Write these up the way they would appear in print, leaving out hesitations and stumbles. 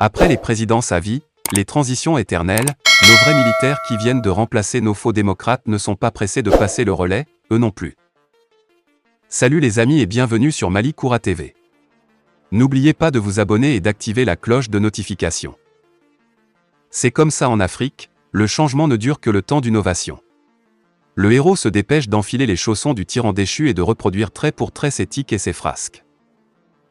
Après les présidences à vie, les transitions éternelles, nos vrais militaires qui viennent de remplacer nos faux démocrates ne sont pas pressés de passer le relais, eux non plus. Salut les amis et bienvenue sur Mali Koura TV. N'oubliez pas de vous abonner et d'activer la cloche de notification. C'est comme ça en Afrique, le changement ne dure que le temps d'une ovation. Le héros se dépêche d'enfiler les chaussons du tyran déchu et de reproduire trait pour trait ses tics et ses frasques.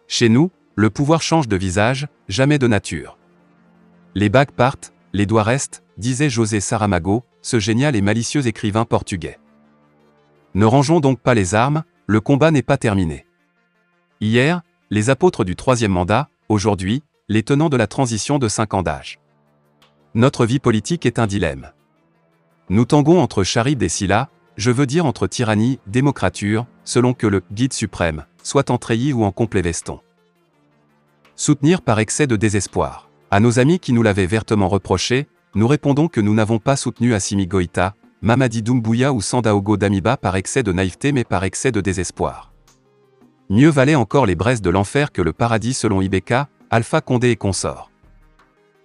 Chez nous, le pouvoir change de visage, jamais de nature. Les bagues partent, les doigts restent, disait José Saramago, ce génial et malicieux écrivain portugais. Ne rangeons donc pas les armes, le combat n'est pas terminé. Hier, les apôtres du troisième mandat, aujourd'hui, les tenants de la transition de 5 ans d'âge. Notre vie politique est un dilemme. Nous tanguons entre Charybde et Scylla, je veux dire entre tyrannie, démocrature, selon que le guide suprême soit en treillis ou en complet veston. Soutenir par excès de désespoir. À nos amis qui nous l'avaient vertement reproché, nous répondons que nous n'avons pas soutenu Assimi Goïta, Mamadi Doumbouya ou Sandaogo Damiba par excès de naïveté mais par excès de désespoir. Mieux valait encore les braises de l'enfer que le paradis selon Ibeka, Alpha Condé et consorts.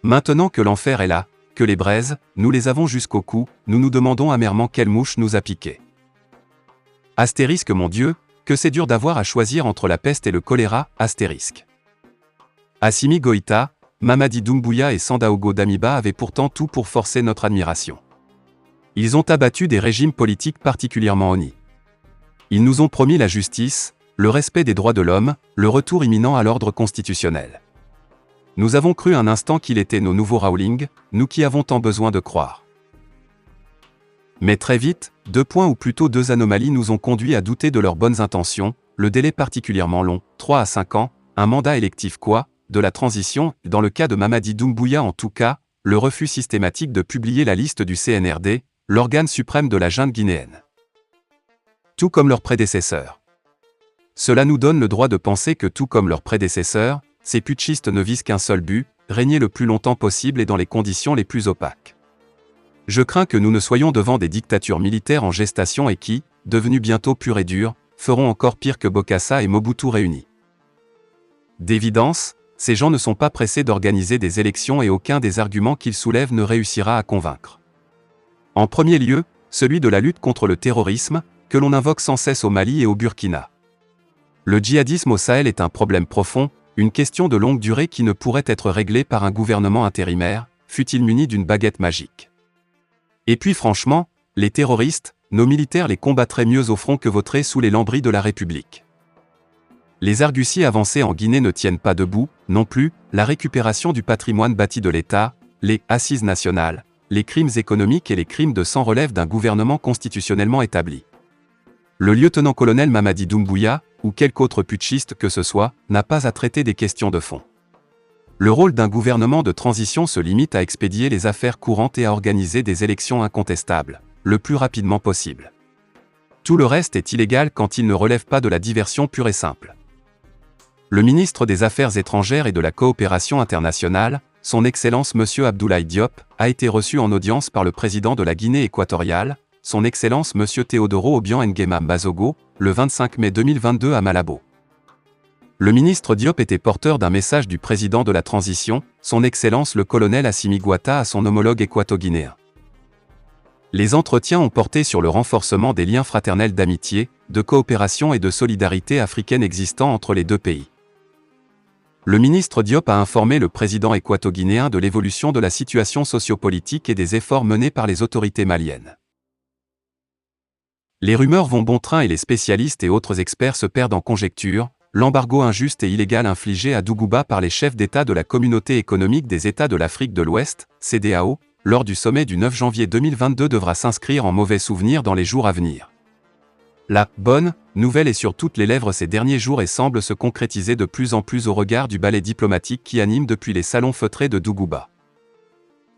Maintenant que l'enfer est là, que les braises, nous les avons jusqu'au cou, nous nous demandons amèrement quelle mouche nous a piqué. Astérisque mon Dieu, que c'est dur d'avoir à choisir entre la peste et le choléra, astérisque. Assimi Goïta, Mamadi Doumbouya et Sandaogo Damiba avaient pourtant tout pour forcer notre admiration. Ils ont abattu des régimes politiques particulièrement honnis. Ils nous ont promis la justice, le respect des droits de l'homme, le retour imminent à l'ordre constitutionnel. Nous avons cru un instant qu'il était nos nouveaux Rowling, nous qui avons tant besoin de croire. Mais très vite, 2 points ou plutôt 2 anomalies nous ont conduit à douter de leurs bonnes intentions, le délai particulièrement long, 3 à 5 ans, un mandat électif de la transition, dans le cas de Mamadi Doumbouya en tout cas, le refus systématique de publier la liste du CNRD, l'organe suprême de la junte guinéenne. Tout comme leurs prédécesseurs. Cela nous donne le droit de penser que tout comme leurs prédécesseurs, ces putschistes ne visent qu'un seul but, régner le plus longtemps possible et dans les conditions les plus opaques. Je crains que nous ne soyons devant des dictatures militaires en gestation et qui, devenues bientôt pures et dures, feront encore pire que Bokassa et Mobutu réunis. D'évidence, ces gens ne sont pas pressés d'organiser des élections et aucun des arguments qu'ils soulèvent ne réussira à convaincre. En premier lieu, celui de la lutte contre le terrorisme, que l'on invoque sans cesse au Mali et au Burkina. Le djihadisme au Sahel est un problème profond, une question de longue durée qui ne pourrait être réglée par un gouvernement intérimaire, fût-il muni d'une baguette magique. Et puis franchement, les terroristes, nos militaires les combattraient mieux au front que vautrés sous les lambris de la République. Les arguties avancées en Guinée ne tiennent pas debout, non plus, la récupération du patrimoine bâti de l'État, les assises nationales, les crimes économiques et les crimes de sang relèvent d'un gouvernement constitutionnellement établi. Le lieutenant-colonel Mamadi Doumbouya, ou quelque autre putschiste que ce soit, n'a pas à traiter des questions de fond. Le rôle d'un gouvernement de transition se limite à expédier les affaires courantes et à organiser des élections incontestables, le plus rapidement possible. Tout le reste est illégal quand il ne relève pas de la diversion pure et simple. Le ministre des Affaires étrangères et de la coopération internationale, son Excellence M. Abdoulaye Diop, a été reçu en audience par le président de la Guinée équatoriale, son Excellence M. Teodoro Obiang Nguema Mbazogo, le 25 mai 2022 à Malabo. Le ministre Diop était porteur d'un message du président de la transition, son Excellence le colonel Assimi Goïta à son homologue équato-guinéen. Les entretiens ont porté sur le renforcement des liens fraternels d'amitié, de coopération et de solidarité africaine existants entre les deux pays. Le ministre Diop a informé le président équato-guinéen de l'évolution de la situation sociopolitique et des efforts menés par les autorités maliennes. Les rumeurs vont bon train et les spécialistes et autres experts se perdent en conjectures. L'embargo injuste et illégal infligé à Dougouba par les chefs d'État de la Communauté économique des États de l'Afrique de l'Ouest, CEDEAO, lors du sommet du 9 janvier 2022 devra s'inscrire en mauvais souvenir dans les jours à venir. La bonne nouvelle est sur toutes les lèvres ces derniers jours et semble se concrétiser de plus en plus au regard du ballet diplomatique qui anime depuis les salons feutrés de Dougouba.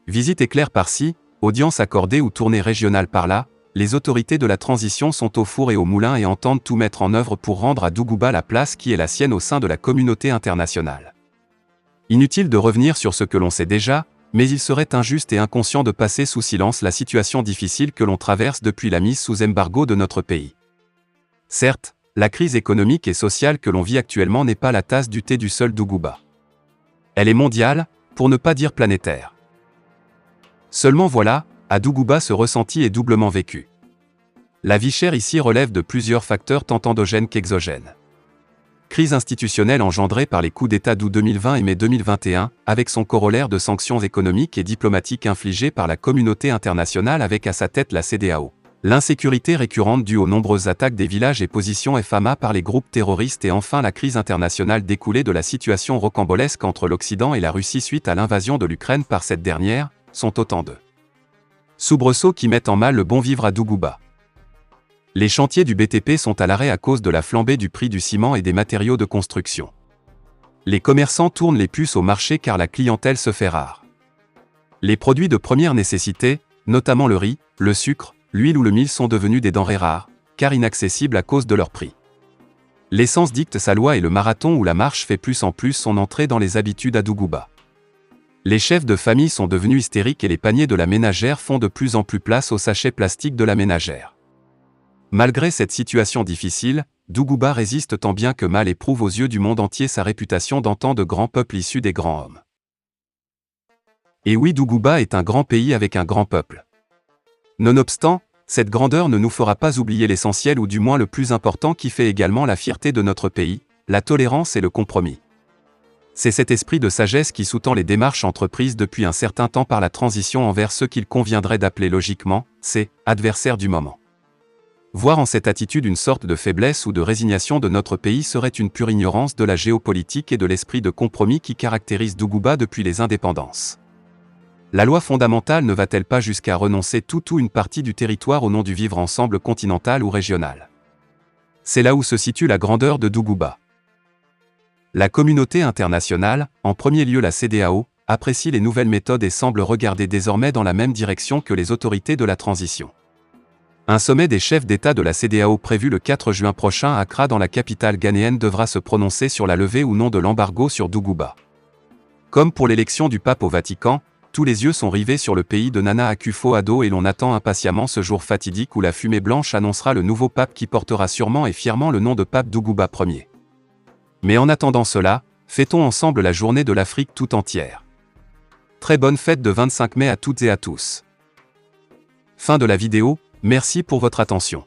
Visite éclair par-ci, audience accordée ou tournée régionale par-là, les autorités de la transition sont au four et au moulin et entendent tout mettre en œuvre pour rendre à Dougouba la place qui est la sienne au sein de la communauté internationale. Inutile de revenir sur ce que l'on sait déjà, mais il serait injuste et inconscient de passer sous silence la situation difficile que l'on traverse depuis la mise sous embargo de notre pays. Certes, la crise économique et sociale que l'on vit actuellement n'est pas la tasse du thé du seul Dougouba. Elle est mondiale, pour ne pas dire planétaire. Seulement voilà, à Dougouba ce ressenti est doublement vécu. La vie chère ici relève de plusieurs facteurs tant endogènes qu'exogènes. Crise institutionnelle engendrée par les coups d'État d'août 2020 et mai 2021, avec son corollaire de sanctions économiques et diplomatiques infligées par la communauté internationale avec à sa tête la CEDEAO. L'insécurité récurrente due aux nombreuses attaques des villages et positions FAMA par les groupes terroristes et enfin la crise internationale découlée de la situation rocambolesque entre l'Occident et la Russie suite à l'invasion de l'Ukraine par cette dernière, sont autant de soubresauts qui mettent en mal le bon vivre à Dougouba. Les chantiers du BTP sont à l'arrêt à cause de la flambée du prix du ciment et des matériaux de construction. Les commerçants tournent les puces au marché car la clientèle se fait rare. Les produits de première nécessité, notamment le riz, le sucre, l'huile ou le mil sont devenus des denrées rares, car inaccessibles à cause de leur prix. L'essence dicte sa loi et le marathon ou la marche fait plus en plus son entrée dans les habitudes à Dougouba. Les chefs de famille sont devenus hystériques et les paniers de la ménagère font de plus en plus place aux sachets plastiques de la ménagère. Malgré cette situation difficile, Dougouba résiste tant bien que mal et prouve aux yeux du monde entier sa réputation d'antan de grand peuple issu des grands hommes. Et oui, Dougouba est un grand pays avec un grand peuple. Nonobstant, cette grandeur ne nous fera pas oublier l'essentiel ou du moins le plus important qui fait également la fierté de notre pays, la tolérance et le compromis. C'est cet esprit de sagesse qui sous-tend les démarches entreprises depuis un certain temps par la transition envers ceux qu'il conviendrait d'appeler logiquement, ces adversaires du moment. Voir en cette attitude une sorte de faiblesse ou de résignation de notre pays serait une pure ignorance de la géopolitique et de l'esprit de compromis qui caractérise Dougouba depuis les indépendances. La loi fondamentale ne va-t-elle pas jusqu'à renoncer tout ou une partie du territoire au nom du vivre ensemble continental ou régional? C'est là où se situe la grandeur de Dougouba. La communauté internationale, en premier lieu la CEDEAO, apprécie les nouvelles méthodes et semble regarder désormais dans la même direction que les autorités de la transition. Un sommet des chefs d'État de la CEDEAO prévu le 4 juin prochain à Accra dans la capitale ghanéenne devra se prononcer sur la levée ou non de l'embargo sur Dougouba. Comme pour l'élection du pape au Vatican, tous les yeux sont rivés sur le pays de Nana Akufo-Addo et l'on attend impatiemment ce jour fatidique où la fumée blanche annoncera le nouveau pape qui portera sûrement et fièrement le nom de pape Dougouba Ier. Mais en attendant cela, fêtons ensemble la journée de l'Afrique tout entière. Très bonne fête de 25 mai à toutes et à tous. Fin de la vidéo, merci pour votre attention.